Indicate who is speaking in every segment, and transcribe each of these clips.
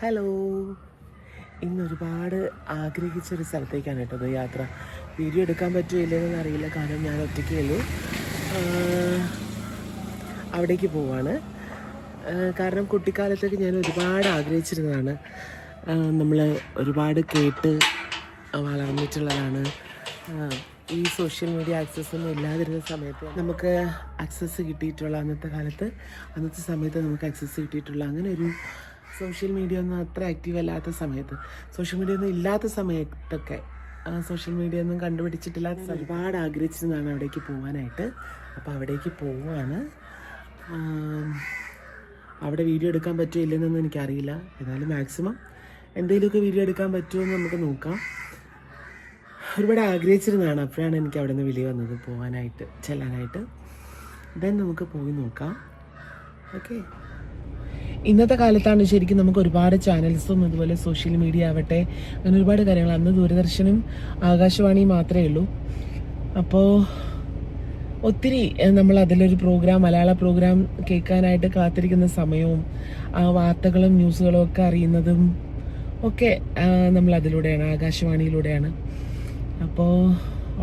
Speaker 1: Hello, ഇന്നൊരുപാട് ആഗ്രഹിച്ചൊരു സ്ഥലത്തേക്കാണ് കേട്ടത് യാത്ര. വീഡിയോ എടുക്കാൻ പറ്റുമോ ഇല്ലെന്നൊന്നും അറിയില്ല, കാരണം ഞാൻ ഒറ്റയ്ക്കേ ഉള്ളൂ. അവിടേക്ക് പോവാണ്. കാരണം കുട്ടിക്കാലത്തൊക്കെ ഞാൻ ഒരുപാട് ആഗ്രഹിച്ചിരുന്നതാണ്. നമ്മൾ ഒരുപാട് കേട്ട് വളർന്നിട്ടുള്ളതാണ്. ഈ സോഷ്യൽ മീഡിയ ആക്സസ് ഒന്നും ഇല്ലാതിരുന്ന സമയത്ത് നമുക്ക് ആക്സസ് കിട്ടിയിട്ടുള്ള അന്നത്തെ സമയത്ത് നമുക്ക് ആക്സസ് കിട്ടിയിട്ടുള്ള അങ്ങനെ ഒരു സോഷ്യൽ മീഡിയ ഒന്നും അത്ര ആക്റ്റീവ് അല്ലാത്ത സമയത്ത്, സോഷ്യൽ മീഡിയ ഒന്നും ഇല്ലാത്ത സമയത്തൊക്കെ, സോഷ്യൽ മീഡിയ ഒന്നും കണ്ടുപിടിച്ചിട്ടില്ലാത്ത ഒരുപാട് ആഗ്രഹിച്ചിരുന്നതാണ് അവിടേക്ക് പോകാനായിട്ട്. അപ്പോൾ അവിടേക്ക് പോവാണ്. അവിടെ വീഡിയോ എടുക്കാൻ പറ്റുമോ ഇല്ലെന്നൊന്നും എനിക്കറിയില്ല. എന്നാലും മാക്സിമം എന്തെങ്കിലുമൊക്കെ വീഡിയോ എടുക്കാൻ പറ്റുമോ എന്ന് നമുക്ക് നോക്കാം. ഒരുപാട് ആഗ്രഹിച്ചിരുന്നതാണ്. അപ്പോഴാണ് എനിക്ക് അവിടെ നിന്ന് വിളി വന്നത് ചെല്ലാനായിട്ട്. ദെൻ നമുക്ക് പോയി നോക്കാം. ഓക്കെ, ഇന്നത്തെ കാലത്താണ് ശരിക്കും നമുക്ക് ഒരുപാട് ചാനൽസും അതുപോലെ സോഷ്യൽ മീഡിയ ആവട്ടെ, അങ്ങനെ ഒരുപാട് കാര്യങ്ങൾ. അന്ന് ദൂരദർശനും ആകാശവാണിയും മാത്രമേ ഉള്ളൂ. അപ്പോൾ ഒത്തിരി നമ്മൾ അതിലൊരു മലയാള പ്രോഗ്രാം കേൾക്കാനായിട്ട് കാത്തിരിക്കുന്ന സമയവും വാർത്തകളും ന്യൂസുകളും ഒക്കെ അറിയുന്നതും ഒക്കെ നമ്മൾ അതിലൂടെയാണ്, ആകാശവാണിയിലൂടെയാണ്. അപ്പോൾ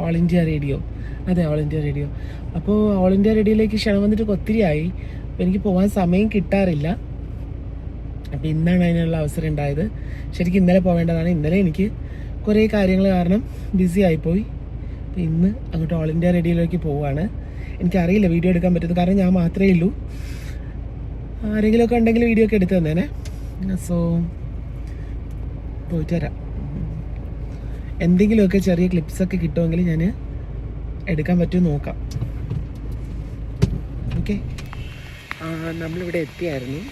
Speaker 1: ഓൾ ഇന്ത്യ റേഡിയോ. അപ്പോൾ ഓൾ ഇന്ത്യ റേഡിയോയിലേക്ക് ക്ഷണം വന്നിട്ട് ഒത്തിരിയായി. അപ്പോൾ എനിക്ക് പോകാൻ സമയം കിട്ടാറില്ല. അപ്പോൾ ഇന്നാണ് അതിനുള്ള അവസരം ഉണ്ടായത്. ശരിക്കും ഇന്നലെ പോവേണ്ടതാണ്. ഇന്നലെ എനിക്ക് കുറേ കാര്യങ്ങൾ കാരണം ബിസി ആയിപ്പോയി. അപ്പോൾ ഇന്ന് അങ്ങോട്ട് ഓൾ ഇന്ത്യ റേഡിയോയിലേക്ക് പോവുകയാണ്. എനിക്കറിയില്ല വീഡിയോ എടുക്കാൻ പറ്റുന്നത്, കാരണം ഞാൻ മാത്രമേ ഉള്ളൂ. ആരെങ്കിലുമൊക്കെ ഉണ്ടെങ്കിൽ വീഡിയോ ഒക്കെ എടുത്ത് തന്നേനെ. സോ പോയിട്ട് വരാം. എന്തെങ്കിലുമൊക്കെ ചെറിയ ക്ലിപ്സൊക്കെ കിട്ടുമെങ്കിൽ ഞാൻ എടുക്കാൻ പറ്റുമോ നോക്കാം. ഓക്കെ, നമ്മളിവിടെ എത്തിയായിരുന്നു.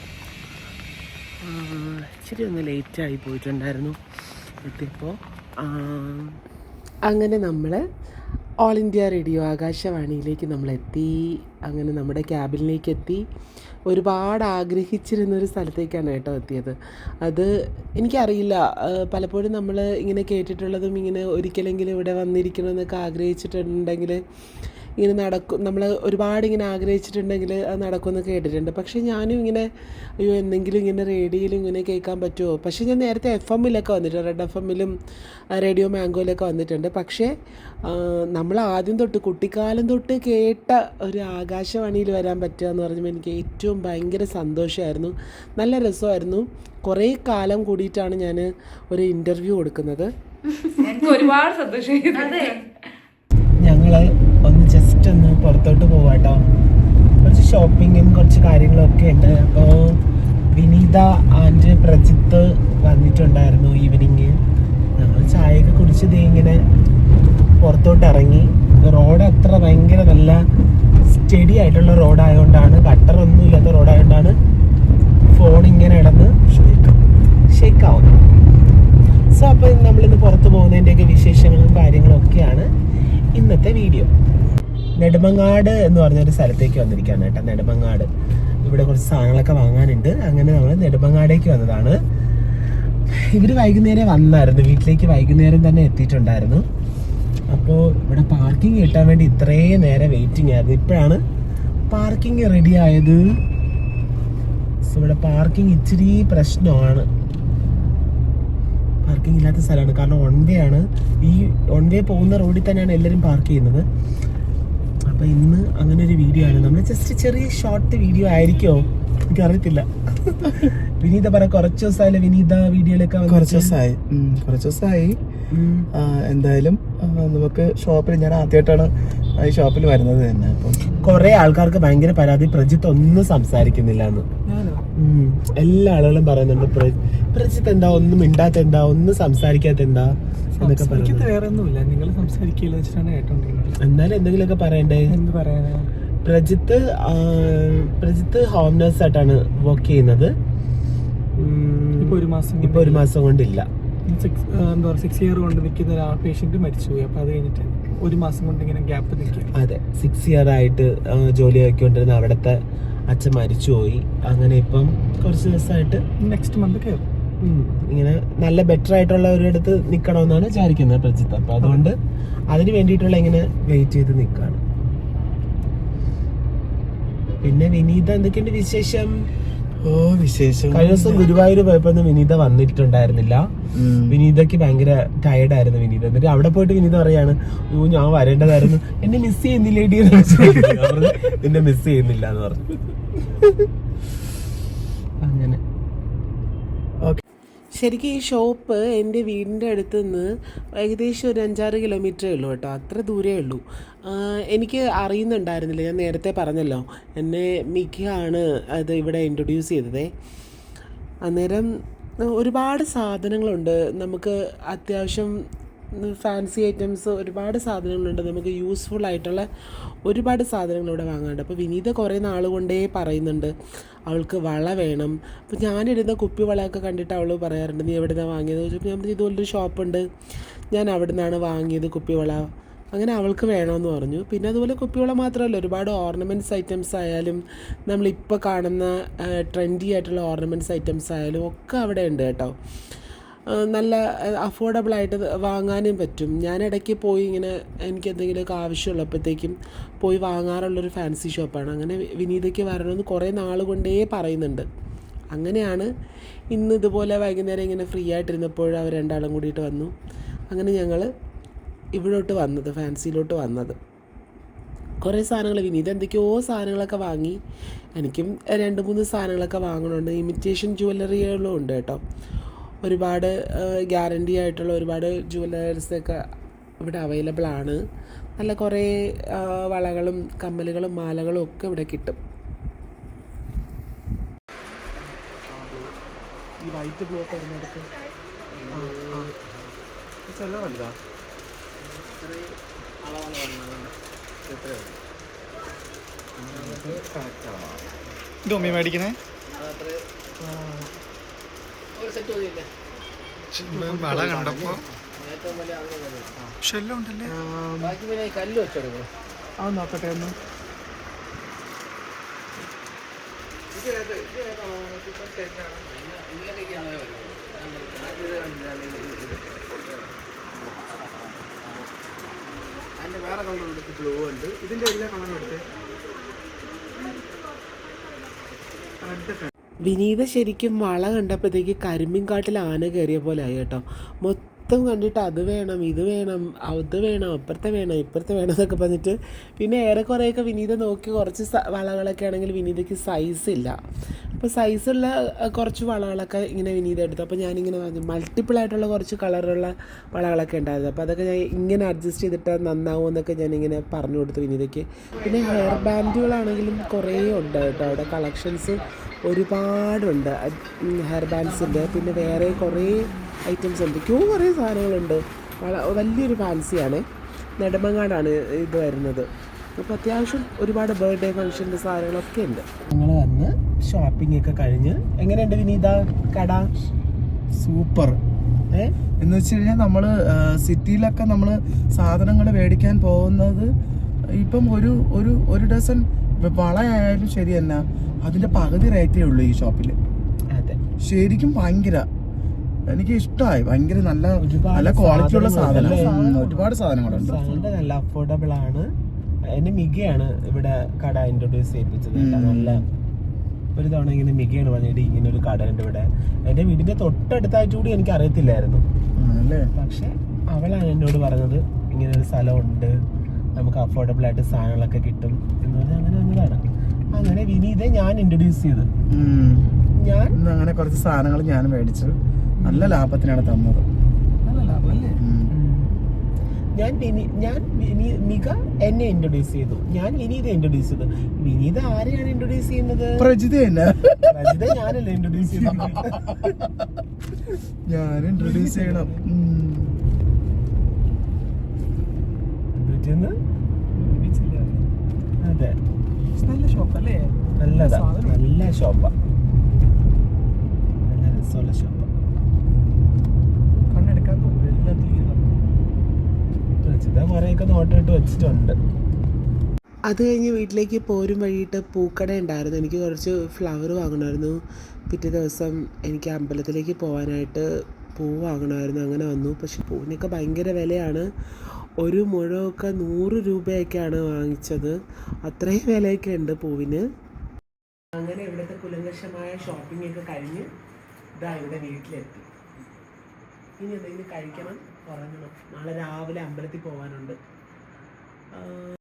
Speaker 1: ഇച്ചിരി ഒന്ന് ലേറ്റായി പോയിട്ടുണ്ടായിരുന്നു എത്തിയപ്പോൾ. അങ്ങനെ നമ്മൾ ഓൾ ഇന്ത്യ റേഡിയോ ആകാശവാണിയിലേക്ക് നമ്മളെത്തി. അങ്ങനെ നമ്മുടെ ക്യാബിനിലേക്ക് എത്തി. ഒരുപാട് ആഗ്രഹിച്ചിരുന്നൊരു സ്ഥലത്തേക്കാണ് കേട്ടോ എത്തിയത്. അത് എനിക്കറിയില്ല, പലപ്പോഴും നമ്മൾ ഇങ്ങനെ കേട്ടിട്ടുള്ളതും ഇങ്ങനെ ഒരിക്കലെങ്കിലും ഇവിടെ വന്നിരിക്കണമെന്നൊക്കെ ആഗ്രഹിച്ചിട്ടുണ്ടെങ്കിൽ ഇങ്ങനെ നടക്കും. നമ്മൾ ഒരുപാട് ഇങ്ങനെ ആഗ്രഹിച്ചിട്ടുണ്ടെങ്കിൽ അത് നടക്കുമെന്ന് കേട്ടിട്ടുണ്ട്. പക്ഷേ ഞാനും ഇങ്ങനെ എന്തെങ്കിലും ഇങ്ങനെ റേഡിയോയിലും ഇങ്ങനെ കേൾക്കാൻ പറ്റുമോ. പക്ഷേ ഞാൻ നേരത്തെ FM-ലൊക്കെ വന്നിട്ടുണ്ട്, റെഡ് FM-ലും റേഡിയോ മാംഗോയിലൊക്കെ വന്നിട്ടുണ്ട്. പക്ഷേ നമ്മൾ ആദ്യം തൊട്ട് കുട്ടിക്കാലം തൊട്ട് കേട്ട ഒരു ആകാശവാണിയിൽ വരാൻ പറ്റുക എന്ന് പറയുമ്പോൾ എനിക്ക് ഏറ്റവും ഭയങ്കര സന്തോഷമായിരുന്നു. നല്ല രസമായിരുന്നു. കുറേ കാലം കൂടിയിട്ടാണ് ഞാൻ ഒരു ഇൻ്റർവ്യൂ കൊടുക്കുന്നത്.
Speaker 2: എനിക്ക് ഒരുപാട് സന്തോഷമായി.
Speaker 1: ഞങ്ങൾ ജസ്റ്റ് ഒന്ന് പുറത്തോട്ട് പോവാട്ടോ. കുറച്ച് ഷോപ്പിങ്ങും കുറച്ച് കാര്യങ്ങളൊക്കെ ഉണ്ട്. അപ്പോൾ വിനീത ആൻഡ് പ്രജിത്ത് വന്നിട്ടുണ്ടായിരുന്നു ഈവനിങ്. ഞങ്ങൾ ചായയൊക്കെ കുടിച്ചത് ഇങ്ങനെ പുറത്തോട്ട് ഇറങ്ങി. റോഡ് അത്ര ഭയങ്കര നല്ല സ്റ്റഡി ആയിട്ടുള്ള റോഡായതുകൊണ്ടാണ്, ഗട്ടറൊന്നും ഇല്ലാത്ത റോഡായതുകൊണ്ടാണ് ഫോൺ ഇങ്ങനെ ഇടന്ന് ഷേക്കാവും. സോ അപ്പോൾ നമ്മളിന്ന് പുറത്ത് പോകുന്നതിൻ്റെയൊക്കെ വിശേഷങ്ങളും കാര്യങ്ങളും ഒക്കെയാണ് ഇന്നത്തെ വീഡിയോ. നെടുമങ്ങാട് എന്ന് പറഞ്ഞൊരു സ്ഥലത്തേക്ക് വന്നിരിക്കുകയാണ് കേട്ടോ. നെടുമങ്ങാട് ഇവിടെ കുറച്ച് സാധനങ്ങളൊക്കെ വാങ്ങാനുണ്ട്. അങ്ങനെ നമ്മൾ നെടുമങ്ങാടേക്ക് വന്നതാണ്. ഇവർ വൈകുന്നേരം വന്നായിരുന്നു, വീട്ടിലേക്ക് വൈകുന്നേരം തന്നെ എത്തിയിട്ടുണ്ടായിരുന്നു. അപ്പോൾ ഇവിടെ പാർക്കിംഗ് കിട്ടാൻ വേണ്ടി ഇത്രയും നേരം വെയിറ്റിംഗ് ആയിരുന്നു. ഇപ്പോഴാണ് പാർക്കിംഗ് റെഡി ആയത്. സോ ഇവിടെ പാർക്കിംഗ് ഇച്ചിരി പ്രശ്നമാണ്. പാർക്കിംഗ് ഇല്ലാത്ത സ്ഥലമാണ്, കാരണം ഓൺ വേ പോകുന്ന റോഡിൽ തന്നെയാണ് എല്ലാവരും പാർക്ക് ചെയ്യുന്നത്. അപ്പോൾ ഇന്ന് അങ്ങനെ ഒരു വീഡിയോ ആണ്. നമ്മൾ ജസ്റ്റ് ചെറിയ ഷോർട്ട് വീഡിയോ ആയിരിക്കുമോ എനിക്കറിയത്തില്ല. വിനീത പറ, കുറച്ച് ദിവസമായില്ലേ വിനീത വീഡിയോയിലൊക്കെ?
Speaker 3: കുറച്ച് ദിവസമായി. എന്തായാലും നമുക്ക് ഷോപ്പിൽ, ഞാൻ ആദ്യമായിട്ടാണ് ഈ ഷോപ്പിൽ വരുന്നത് തന്നെ. അപ്പം
Speaker 1: കുറെ ആൾക്കാർക്ക് ഭയങ്കര പരാതി, പ്രജിത്ത് ഒന്നും സംസാരിക്കുന്നില്ല എന്ന്. എല്ലാ ആളുകളും പറയുന്നുണ്ട്, പ്രജിത്ത് എന്താ ഒന്നും മിണ്ടാത്ത, എന്താ ഒന്നും സംസാരിക്കാത്ത, എന്താ എന്നൊക്കെ പറയുന്നത്.
Speaker 3: വേറെ ഒന്നുമില്ല, നിങ്ങൾ സംസാരിക്കില്ല വെച്ചിട്ടാണ് കേട്ടോണ്ടിരിക്കുന്നത്.
Speaker 1: എന്നാലും എന്തെങ്കിലുമൊക്കെ പറയണ്ടേ?
Speaker 3: എന്ത് പറയാനാ?
Speaker 1: പ്രജിത്ത് ഹോം നേഴ്സ് ആയിട്ടാണ് വർക്ക് ചെയ്യുന്നത്. ഇപ്പൊ ഒരു മാസം കൊണ്ടില്ല.
Speaker 3: 6 ഇയർ കൊണ്ട് നിൽക്കുന്ന ഒരു പേഷ്യന്റ് മരിച്ചുപോയി. അപ്പൊ അത് കഴിഞ്ഞിട്ട് ഒരു മാസം കൊണ്ട് ഇങ്ങനെ ഗ്യാപ്പ് നിൽക്കുക.
Speaker 1: അതെ, 6 ഇയർ ആയിട്ട് ജോലി ആക്കിക്കൊണ്ടിരുന്ന അവിടുത്തെ അച്ഛൻ മരിച്ചുപോയി. അങ്ങനെ ഇപ്പം കുറച്ച് ദിവസമായിട്ട്
Speaker 3: നെക്സ്റ്റ് മന്ത് കയറും.
Speaker 1: ഇങ്ങനെ നല്ല ബെറ്റർ ആയിട്ടുള്ള ഒരിടത്ത് നിൽക്കണമെന്നാണ് വിചാരിക്കുന്നത് പ്രജിത്ത്. അപ്പൊ അതുകൊണ്ട് അതിന് വേണ്ടിയിട്ടുള്ള ഇങ്ങനെ വെയിറ്റ് ചെയ്ത് നിൽക്കുകയാണ്. പിന്നെ വിനീത, എന്തൊക്കെയുണ്ട് വിശേഷം?
Speaker 3: ഓ വിശേഷം.
Speaker 1: കഴിഞ്ഞ ദിവസം ഗുരുവായൂർ പോയപ്പോ വിനീത വന്നിട്ടുണ്ടായിരുന്നില്ല. വിനീതയ്ക്ക് ഭയങ്കര ടയർഡായിരുന്നു വിനീത. എന്നിട്ട് അവിടെ പോയിട്ട് വിനീത പറയാണ്, അയ്യോ ഞാൻ വരേണ്ടതായിരുന്നു, എന്നെ മിസ് ചെയ്യുന്നില്ലേടി നിന്നെ മിസ് ചെയ്യുന്നില്ല എന്ന് പറഞ്ഞു. അങ്ങനെ ശരിക്കും ഈ ഷോപ്പ് എൻ്റെ വീടിൻ്റെ അടുത്ത് നിന്ന് ഏകദേശം ഒരു 5-6 കിലോമീറ്ററേ ഉള്ളൂ കേട്ടോ, അത്ര ദൂരേ ഉള്ളൂ. എനിക്ക് അറിയുന്നുണ്ടായിരുന്നില്ല, ഞാൻ നേരത്തെ പറഞ്ഞല്ലോ, എന്നെ മിക്കയാണ് അത് ഇവിടെ ഇൻട്രൊഡ്യൂസ് ചെയ്തതേ. അന്നേരം ഒരുപാട് സാധനങ്ങളുണ്ട് നമുക്ക്, അത്യാവശ്യം ഫാൻസി ഐറ്റംസ് ഒരുപാട് സാധനങ്ങളുണ്ട്, നമുക്ക് യൂസ്ഫുൾ ആയിട്ടുള്ള ഒരുപാട് സാധനങ്ങൾ ഇവിടെ വാങ്ങാനുണ്ട്. അപ്പോൾ വിനീത കുറേ നാൾ കൊണ്ടേ പറയുന്നുണ്ട് അവൾക്ക് വള വേണം. അപ്പോൾ ഞാനിടുന്ന കുപ്പി വളയൊക്കെ കണ്ടിട്ട് അവൾ പറയാറുണ്ട്, നീ എവിടെ നിന്നാണ് വാങ്ങിയത് ചോദിച്ചപ്പോൾ ഞാൻ ഇതുപോലൊരു ഷോപ്പുണ്ട്, ഞാൻ അവിടെ നിന്നാണ് വാങ്ങിയത് കുപ്പിവള. അങ്ങനെ അവൾക്ക് വേണമെന്ന് പറഞ്ഞു. പിന്നെ അതുപോലെ കുപ്പിവള മാത്രമല്ല, ഒരുപാട് ഓർണമെൻറ്റ്സ് ഐറ്റംസ് ആയാലും നമ്മളിപ്പോൾ കാണുന്ന ട്രെൻഡി ആയിട്ടുള്ള ഓർണമെൻറ്റ്സ് ഐറ്റംസ് ആയാലും ഒക്കെ അവിടെ ഉണ്ട് കേട്ടോ. നല്ല അഫോർഡബിളായിട്ട് വാങ്ങാനും പറ്റും. ഞാൻ ഇടയ്ക്ക് പോയി ഇങ്ങനെ എനിക്ക് എന്തെങ്കിലുമൊക്കെ ആവശ്യമുള്ളപ്പോഴത്തേക്കും പോയി വാങ്ങാറുള്ളൊരു ഫാൻസി ഷോപ്പാണ്. അങ്ങനെ വിനീതയ്ക്ക് വരണമെന്ന് കുറേ നാൾ കൊണ്ടേ പറയുന്നുണ്ട്. അങ്ങനെയാണ് ഇന്ന് ഇതുപോലെ വൈകുന്നേരം ഇങ്ങനെ ഫ്രീ ആയിട്ടിരുന്നപ്പോൾ അവർ രണ്ടാളും കൂടിയിട്ട് വന്നു. അങ്ങനെ ഞങ്ങൾ ഇവിടോട്ട് വന്നത്, ഫാൻസിയിലോട്ട് വന്നത്. കുറേ സാധനങ്ങൾ വിനീത എന്തൊക്കെയോ സാധനങ്ങളൊക്കെ വാങ്ങി. എനിക്കും 2-3 സാധനങ്ങളൊക്കെ വാങ്ങണമുണ്ട്. ഇമിറ്റേഷൻ ജ്വല്ലറികളും ഉണ്ട് കേട്ടോ. ഒരുപാട് ഗ്യാരണ്ടി ആയിട്ടുള്ള ഒരുപാട് ജ്വല്ലേഴ്സൊക്കെ ഇവിടെ അവൈലബിൾ ആണ്. നല്ല കുറേ വളകളും കമ്മലുകളും മാലകളും ഒക്കെ ഇവിടെ കിട്ടും. ഈ വൈറ്റ് ബ്ലൂ ഒക്കെ വരുന്നിടത്ത് വലുതാ
Speaker 3: ഇതൊമ്മി മേടിക്കണേ വള കണ്ടപ്പോ ഷെല്ലുണ്ടല്ലേ,
Speaker 1: കല്ല് വെച്ചെടുക്കും.
Speaker 3: ആ നോക്കട്ടെ ഒന്ന്.
Speaker 1: അതിൻ്റെ വേറെ കളർ എടുത്ത് ബ്ലൂ ഉണ്ട്. ഇതിൻ്റെ എല്ലാ കളറും എടുത്ത് വിനീത ശരിക്കും വള കണ്ടപ്പോഴത്തേക്ക് കരിമ്പിൻകാട്ടിൽ ആന കയറിയ പോലെ ആയി കേട്ടോ. മൊത്തം കണ്ടിട്ട് അത് വേണം, ഇത് വേണം, അത് വേണം, അപ്പുറത്തെ വേണം, ഇപ്പുറത്തെ വേണം എന്നൊക്കെ പറഞ്ഞിട്ട്. പിന്നെ ഏറെക്കുറെയൊക്കെ വിനീത നോക്കി കുറച്ച് വളകളൊക്കെ ആണെങ്കിൽ വിനീതയ്ക്ക് സൈസില്ല. അപ്പോൾ സൈസുള്ള കുറച്ച് വളകളൊക്കെ ഇങ്ങനെ വിനീത എടുത്തു. അപ്പോൾ ഞാനിങ്ങനെ മൾട്ടിപ്പിളായിട്ടുള്ള കുറച്ച് കളറുള്ള വളകളൊക്കെ ഉണ്ടായിരുന്നു. അപ്പോൾ അതൊക്കെ ഞാൻ ഇങ്ങനെ അഡ്ജസ്റ്റ് ചെയ്തിട്ട് നന്നാവും എന്നൊക്കെ ഞാനിങ്ങനെ പറഞ്ഞു കൊടുത്തു വിനീതയ്ക്ക്. പിന്നെ ഹെയർ ബാൻഡുകളാണെങ്കിലും കുറേ ഉണ്ട് കേട്ടോ അവിടെ, കളക്ഷൻസ് ഒരുപാടുണ്ട് ഹെയർ ബാൻഡ്സിൻ്റെ. പിന്നെ വേറെ കുറേ ഐറ്റംസ് എന്തൊക്കെയോ കുറേ സാധനങ്ങളുണ്ട്. വലിയൊരു ഫാൻസിയാണ്, നെടുമങ്ങാടാണ് ഇത് വരുന്നത്. അപ്പോൾ അത്യാവശ്യം ഒരുപാട് ബർത്ത്ഡേ ഫംഗ്ഷൻ്റെ സാധനങ്ങളൊക്കെ ഉണ്ട്. ഞങ്ങൾ വന്ന് ഷോപ്പിംഗ് ഒക്കെ കഴിഞ്ഞ്. എങ്ങനെയുണ്ട് വിനീത കട?
Speaker 3: സൂപ്പർ. എന്ന് വെച്ച് കഴിഞ്ഞാൽ നമ്മൾ സിറ്റിയിലൊക്കെ നമ്മൾ സാധനങ്ങൾ മേടിക്കാൻ പോകുന്നത് ഇപ്പം ഒരു ഡസൻ വളയായാലും ശരി തന്നെ അതിന്റെ പകുതി റേറ്റേ ഉള്ളൂ ഈ ഷോപ്പിൽ.
Speaker 1: അതെ,
Speaker 3: ശരിക്കും ഭയങ്കര എനിക്ക് ഇഷ്ടമായി. ഭയങ്കര നല്ല ക്വാളിറ്റി ഉള്ള സാധനം, ഒരുപാട് സാധനങ്ങളുണ്ട്.
Speaker 1: നല്ല അഫോർഡബിൾ ആണ്. എന്നെ മികയാണ് ഇവിടെ കട ഇൻട്രൊഡ്യൂസ് ചെയ്യിപ്പിച്ചത്. നല്ല ഒരു തവണ ഇങ്ങനെ മികയാണ് പറഞ്ഞിട്ട് ഇങ്ങനെ ഒരു കട ഉണ്ട് ഇവിടെ. എൻ്റെ വീടിന്റെ തൊട്ടടുത്തായിട്ട് കൂടി എനിക്ക് അറിയത്തില്ലായിരുന്നു. പക്ഷെ അവളാണ് എന്നോട് പറഞ്ഞത് ഇങ്ങനെ ഒരു സ്ഥലമുണ്ട്, നമുക്ക് അഫോർഡബിൾ ആയിട്ട് സാധനങ്ങളൊക്കെ കിട്ടും എന്ന് പറഞ്ഞാൽ അങ്ങനെ വന്നതാണ്. അങ്ങനെ വിനീതെ ഞാൻ ഇൻട്രൊഡ്യൂസ് ചെയ്തു. ഞാൻ
Speaker 3: അങ്ങനെ കുറച്ച് സാധനങ്ങൾ ഞാൻ മേടിച്ചു. നല്ല ലാഭത്തിനാണ് തന്നത്.
Speaker 1: നല്ല ലാഭം അല്ലേ? മിക എന്നെ ഇൻട്രൊഡ്യൂസ് ചെയ്തു, ഞാൻ വിനീത ഇൻട്രൊഡ്യൂസ് ചെയ്തു. വിനീത ആരെയാണ് ഇൻട്രൊഡ്യൂസ് ചെയ്യുന്നത്?
Speaker 3: പ്രജിത
Speaker 1: ഞാനല്ല ഇൻട്രൊഡ്യൂസ് ചെയ്യുന്നത്.
Speaker 3: ഞാൻ ഇൻട്രൊഡ്യൂസ് ചെയ്യണം.
Speaker 1: അതെ,
Speaker 3: നല്ല ഷോപ്പല്ലേ?
Speaker 1: നല്ലതാ, നല്ല ഷോപ്പാ, നല്ല രസമുള്ള ഷോപ്പാ.
Speaker 3: കണ്ണെടുക്കാൻ തോന്നുന്നു എല്ലാത്തിലും.
Speaker 1: കുറേയൊക്കെ നോട്ടിട്ട് വെച്ചിട്ടുണ്ട്. അത് കഴിഞ്ഞ് വീട്ടിലേക്ക് പോരും വഴിയിട്ട് പൂക്കട ഉണ്ടായിരുന്നു. എനിക്ക് കുറച്ച് ഫ്ലവർ വാങ്ങണമായിരുന്നു. പിറ്റേ ദിവസം എനിക്ക് അമ്പലത്തിലേക്ക് പോകാനായിട്ട് പൂ വാങ്ങണമായിരുന്നു. അങ്ങനെ വന്നു. പക്ഷെ പൂവിനൊക്കെ ഭയങ്കര വിലയാണ്. ഒരു മുഴമൊക്കെ 100 രൂപയൊക്കെയാണ് വാങ്ങിച്ചത്. അത്രയും വിലയൊക്കെ ഉണ്ട് പൂവിന്. അങ്ങനെ ഇവിടുത്തെ കുലങ്ക ആഘോഷമായ ഷോപ്പിംഗ് ഒക്കെ കഴിഞ്ഞ് ഇതാ ഇവിടെ വീട്ടിലെത്തി. ഇനി എന്തെങ്കിലും കഴിക്കണം, ഉറങ്ങണം. നാളെ രാവിലെ അമ്പലത്തിൽ പോകാനുണ്ട്.